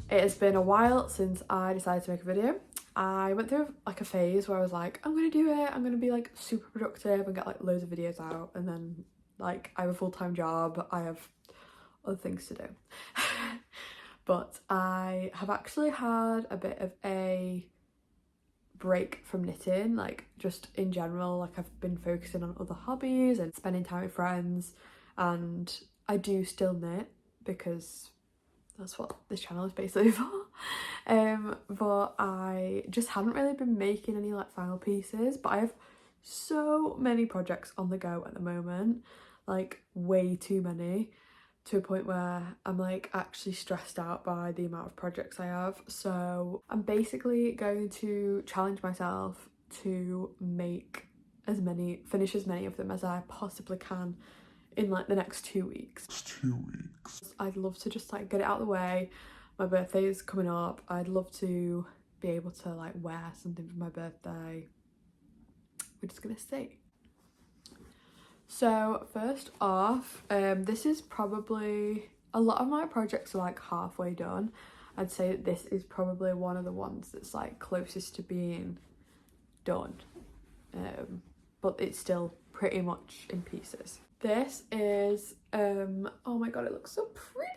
It has been a while since I decided to make a video. I went through like a phase where I was like, I'm gonna do it, I'm gonna be like super productive and get like loads of videos out, and then like I have a full-time job, I have other things to do. But I have actually had a bit of a break from knitting, like just in general. Like I've been focusing on other hobbies and spending time with friends, and I do still knit because that's what this channel is basically for. But I just haven't really been making any like final pieces, but I have so many projects on the go at the moment, like way too many, to a point where I'm like actually stressed out by the amount of projects I have. So I'm basically going to challenge myself to finish as many of them as I possibly can in like the next 2 weeks. I'd love to just like get it out of the way. My birthday is coming up. I'd love to be able to like wear something for my birthday. We're just gonna see. So first off, this is probably, a lot of my projects are like halfway done. I'd say that this is probably one of the ones that's like closest to being done, but it's still pretty much in pieces. This is oh my god, it looks so pretty.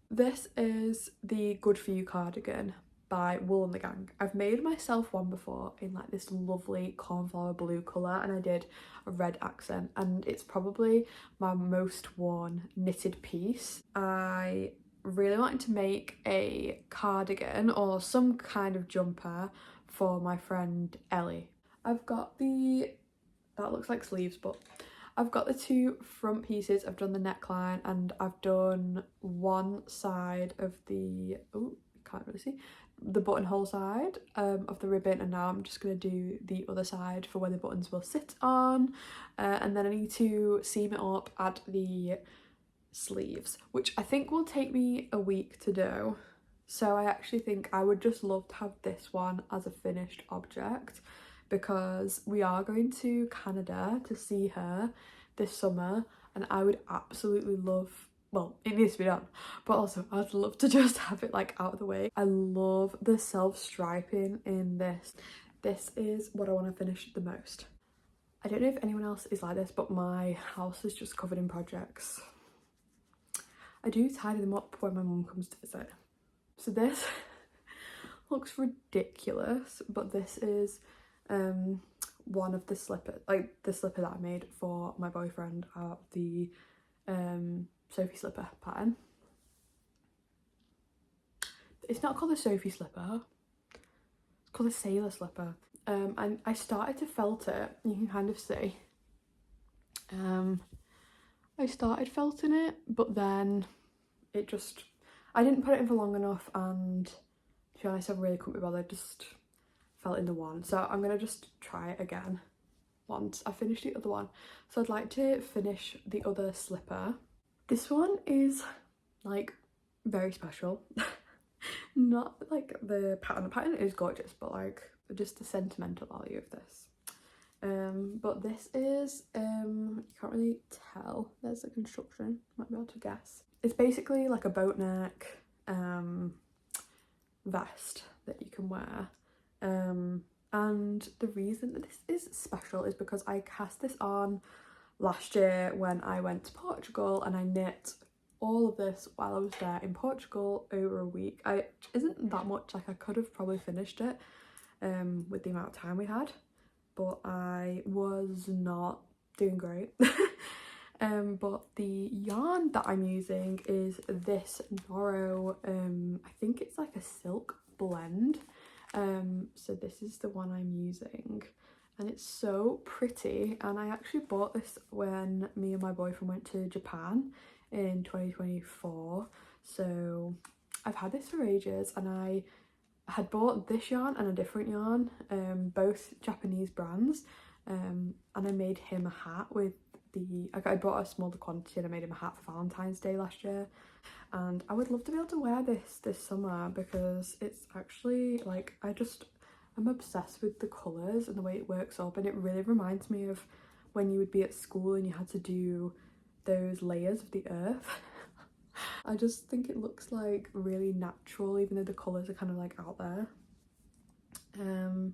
This is the Good For You cardigan by Wool and the Gang. I've made myself one before in like this lovely cornflower blue colour, and I did a red accent, and it's probably my most worn knitted piece. I really wanted to make a cardigan or some kind of jumper for my friend Ellie. I've got that looks like sleeves, but I've got the two front pieces. I've done the neckline and I've done one side of the, oh, you can't really see, the buttonhole side of the ribbon, and now I'm just going to do the other side for where the buttons will sit on, and then I need to seam it up, add the sleeves, which I think will take me a week to do. So I actually think I would just love to have this one as a finished object, because we are going to Canada to see her this summer, and I would absolutely love, well, it needs to be done, but also I'd love to just have it like out of the way. I love the self-striping in this. This is what I want to finish the most. I don't know if anyone else is like this, but my house is just covered in projects. I do tidy them up when my mum comes to visit. So this looks ridiculous, but this is one of the slippers, like the slipper that I made for my boyfriend out of the Sophie slipper pattern. It's not called a Sophie slipper, it's called a sailor slipper. And I started to felt it, you can kind of see. I started felting it, but then it just, I didn't put it in for long enough, and to be honest I really couldn't be bothered just felt in the one. So I'm gonna just try it again once I finish the other one. So I'd like to finish the other slipper. This one is like very special. Not like the pattern is gorgeous, but like just the sentimental value of this. But this is you can't really tell, there's a construction, might be able to guess. It's basically like a boat neck vest that you can wear. And the reason that this is special is because I cast this on last year when I went to Portugal, and I knit all of this while I was there in Portugal over a week. Isn't that much, like I could have probably finished it with the amount of time we had, but I was not doing great. But the yarn that I'm using is this Noro, I think it's like a silk blend. So this is the one I'm using, and it's so pretty, and I actually bought this when me and my boyfriend went to Japan in 2024. So I've had this for ages, and I had bought this yarn and a different yarn, both Japanese brands, and I made him a hat with I bought a smaller quantity and I made him a hat for Valentine's Day last year. And I would love to be able to wear this summer, because it's actually like, I'm obsessed with the colours and the way it works up, and it really reminds me of when you would be at school and you had to do those layers of the earth. I just think it looks like really natural, even though the colours are kind of like out there.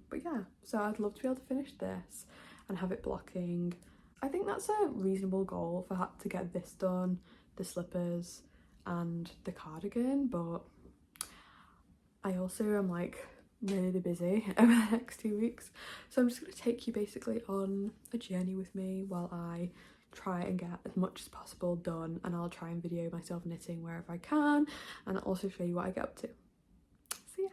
But yeah, so I'd love to be able to finish this and have it blocking. I think that's a reasonable goal for to get this done, the slippers and the cardigan, but I also am like really busy over the next 2 weeks, so I'm just going to take you basically on a journey with me while I try and get as much as possible done, and I'll try and video myself knitting wherever I can and also show you what I get up to. So yeah.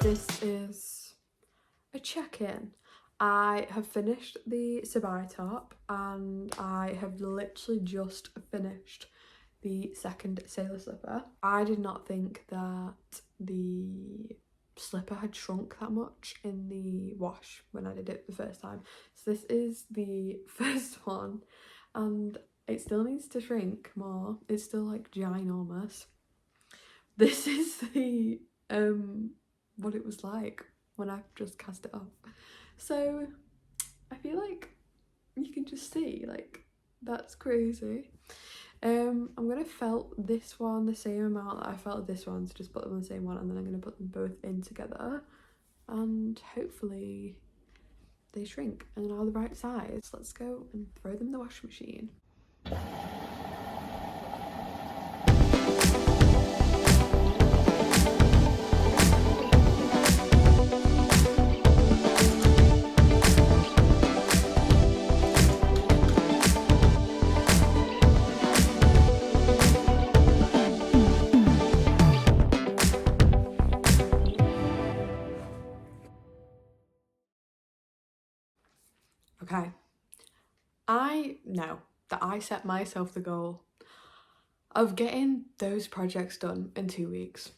This is a check-in. I have finished the Sabai top and I have literally just finished the second sailor slipper. I did not think that the slipper had shrunk that much in the wash when I did it the first time. So this is the first one and it still needs to shrink more. It's still like ginormous. This is the what it was like when I just cast it off. So I feel like you can just see, like, that's crazy. I'm gonna felt this one the same amount that I felt this one, so just put them on the same one, and then I'm gonna put them both in together and hopefully they shrink and are the right size. Let's go and throw them in the washing machine. Okay, I know that I set myself the goal of getting those projects done in 2 weeks.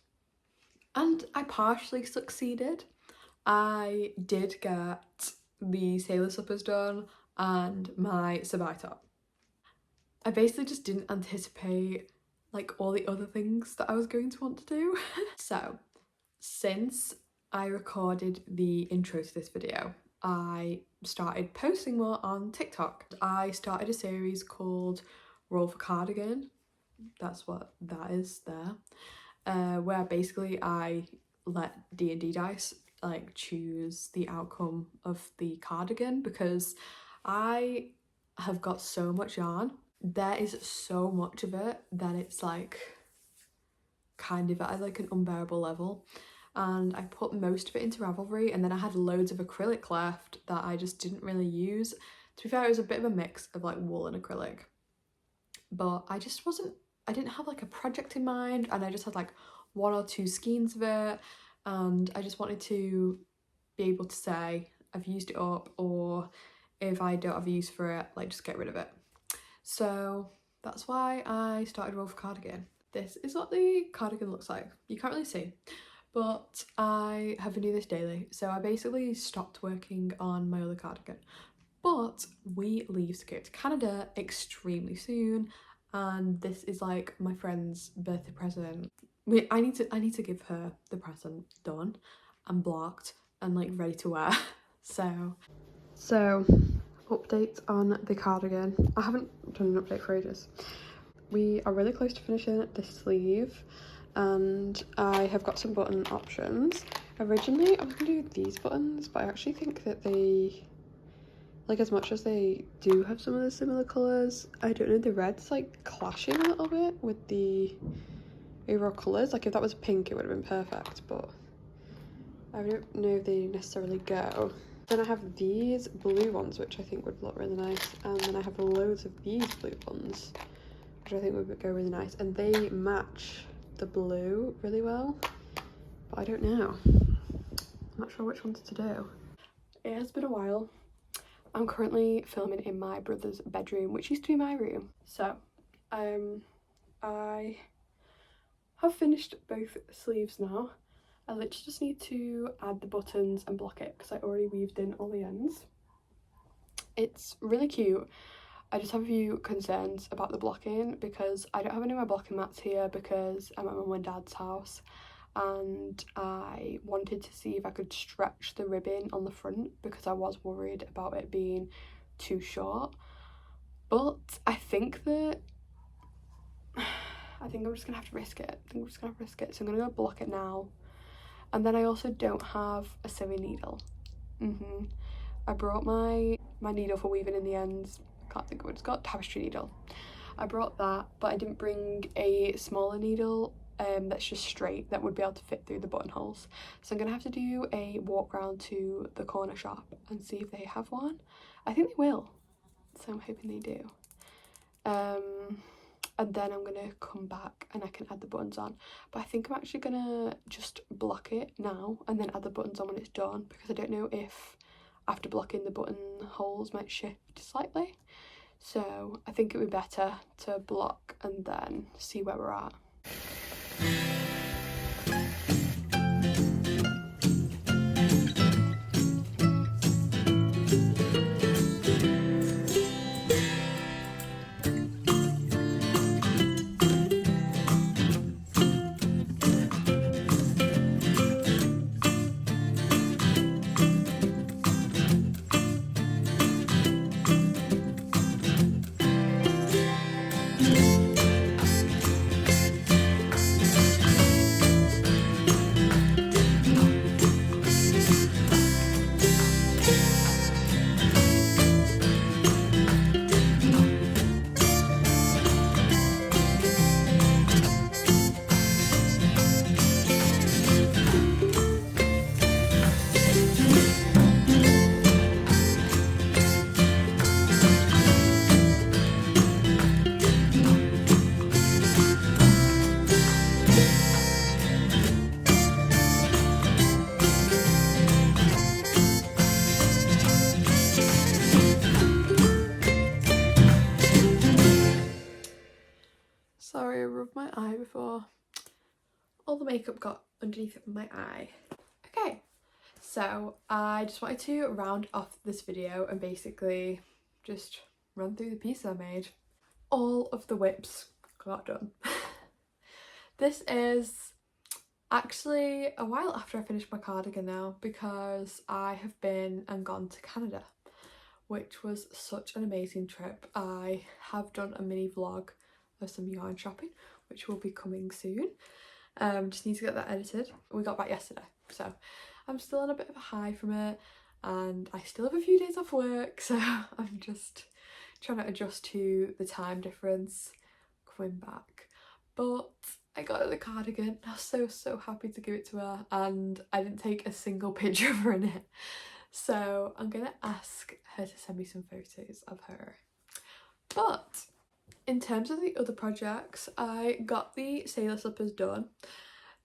And I partially succeeded. I did get the sailor slippers done and my Sabai top. I basically just didn't anticipate like all the other things that I was going to want to do. So since I recorded the intro to this video, I started posting more on TikTok. I started a series called Roll for Cardigan. That's what that is there. Where basically I let D&D dice like choose the outcome of the cardigan, because I have got so much yarn. There is so much of it that it's like kind of at like an unbearable level, and I put most of it into Ravelry, and then I had loads of acrylic left that I just didn't really use. To be fair, it was a bit of a mix of like wool and acrylic, but I didn't have like a project in mind, and I just had like 1 or 2 skeins of it, and I just wanted to be able to say I've used it up, or if I don't have a use for it, like just get rid of it. So that's why I started Roll for Cardigan. This is what the cardigan looks like. You can't really see, but I have been doing this daily. So I basically stopped working on my other cardigan, but we leave to go to Canada extremely soon, and this is like my friend's birthday present. I need to give her the present done and blocked and like ready to wear. So update on the cardigan. I haven't done an update for ages. We are really close to finishing this sleeve, and I have got some button options. Originally I was gonna do these buttons, but I actually think that they, like, as much as they do have some of the similar colours, I don't know, the red's like clashing a little bit with the overall colours. Like if that was pink it would have been perfect, but I don't know if they necessarily go. Then I have these blue ones, which I think would look really nice, and then I have loads of these blue ones, which I think would go really nice, and they match the blue really well, but I don't know. I'm not sure which ones to do. It has been a while. I'm currently filming in my brother's bedroom, which used to be my room. So I have finished both sleeves now. I literally just need to add the buttons and block it because I already weaved in all the ends. It's really cute. I just have a few concerns about the blocking because I don't have any of my blocking mats here because I'm at my mum and dad's house, and I wanted to see if I could stretch the ribbon on the front because I was worried about it being too short. But I think I'm just gonna have to risk it. So I'm gonna go block it now. And then I also don't have a sewing needle. I brought my needle for weaving in the ends. I can't think of what it's called. Tapestry needle. I brought that, but I didn't bring a smaller needle that's just straight that would be able to fit through the buttonholes. So I'm gonna have to do a walk round to the corner shop and see if they have one. I think they will, so I'm hoping they do. And then I'm gonna come back and I can add the buttons on, but I think I'm actually gonna just block it now and then add the buttons on when it's done, because I don't know if after blocking the buttonholes might shift slightly. So I think it would be better to block and then see where we're at. Sorry, I rubbed my eye before all the makeup got underneath my eye. Okay, so I just wanted to round off this video and basically just run through the piece I made. All of the whips got done. This is actually a while after I finished my cardigan now, because I have been and gone to Canada, which was such an amazing trip. I have done a mini vlog of some yarn shopping, which will be coming soon. Just need to get that edited. We got back yesterday, so I'm still on a bit of a high from it, and I still have a few days off work, so I'm just trying to adjust to the time difference coming back. But I got her the cardigan. I was so happy to give it to her, and I didn't take a single picture of her in it. So I'm gonna ask her to send me some photos of her. But in terms of the other projects, I got the sailor slippers done.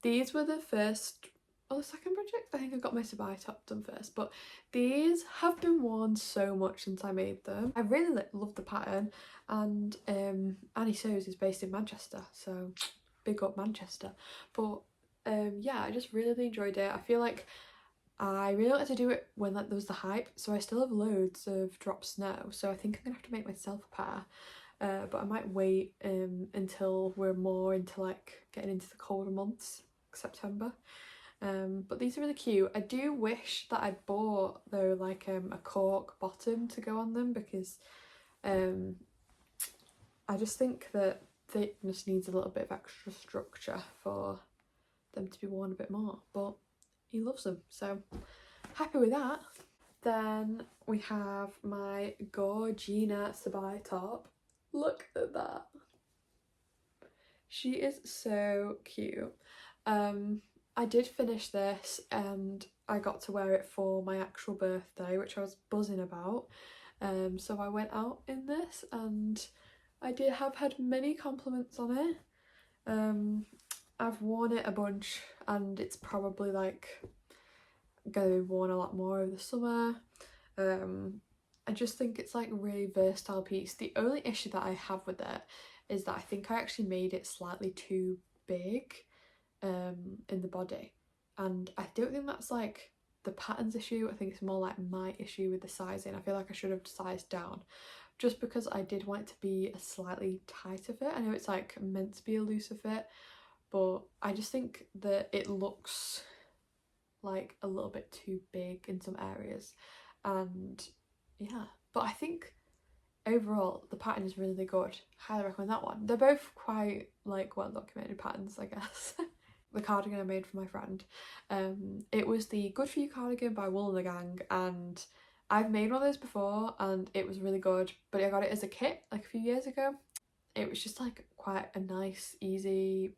These were the first or the second project. I think I got my Sabai top done first, but these have been worn so much since I made them. I really love the pattern, and Annie Sews is based in Manchester, so big up Manchester. But yeah, I just really enjoyed it. I feel like I really wanted to do it when like there was the hype, so I still have loads of drop snow, so I think I'm gonna have to make myself a pair. But I might wait until we're more into like getting into the colder months, September. But these are really cute. I do wish that I'd bought though like a cork bottom to go on them, because I just think that thickness needs a little bit of extra structure for them to be worn a bit more, but he loves them, so happy with that. Then we have my Gorgina Sabai top. Look at that. She is so cute. I did finish this and I got to wear it for my actual birthday, which I was buzzing about. So I went out in this and I did have had many compliments on it. I've worn it a bunch and it's probably like gonna be worn a lot more over the summer. I just think it's like a really versatile piece. The only issue that I have with it is that I think I actually made it slightly too big in the body, and I don't think that's like the pattern's issue. I think it's more like my issue with the sizing. I feel like I should have sized down, just because I did want it to be a slightly tighter fit. I know it's like meant to be a looser fit, but I just think that it looks like a little bit too big in some areas, and yeah, but I think overall the pattern is really good. Highly recommend that one. They're both quite like well documented patterns, I guess. The cardigan I made for my friend, it was the Good For You cardigan by Wool and the Gang, and I've made one of those before and it was really good, but I got it as a kit like a few years ago. It was just like quite a nice easy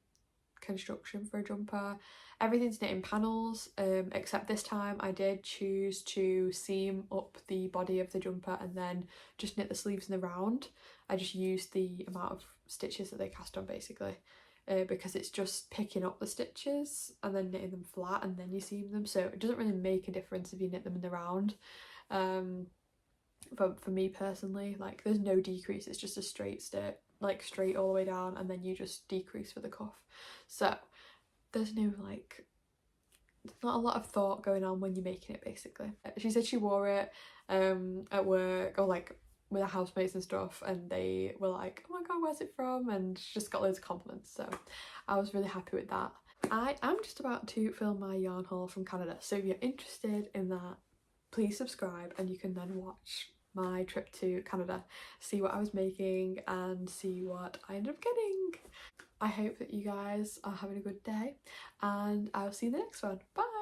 construction for a jumper. Everything's knit in panels, except this time I did choose to seam up the body of the jumper and then just knit the sleeves in the round. I just used the amount of stitches that they cast on basically, because it's just picking up the stitches and then knitting them flat and then you seam them, so it doesn't really make a difference if you knit them in the round. But for me personally, like there's no decrease, it's just a straight stitch, like straight all the way down, and then you just decrease for the cuff. So there's no like, there's not a lot of thought going on when you're making it basically. She said she wore it at work or like with her housemates and stuff, and they were like, oh my god, where's it from? And she just got loads of compliments, so I was really happy with that. I am just about to film my yarn haul from Canada, so if you're interested in that, please subscribe and you can then watch my trip to Canada, see what I was making and see what I ended up getting. I hope that you guys are having a good day and I'll see you in the next one. Bye!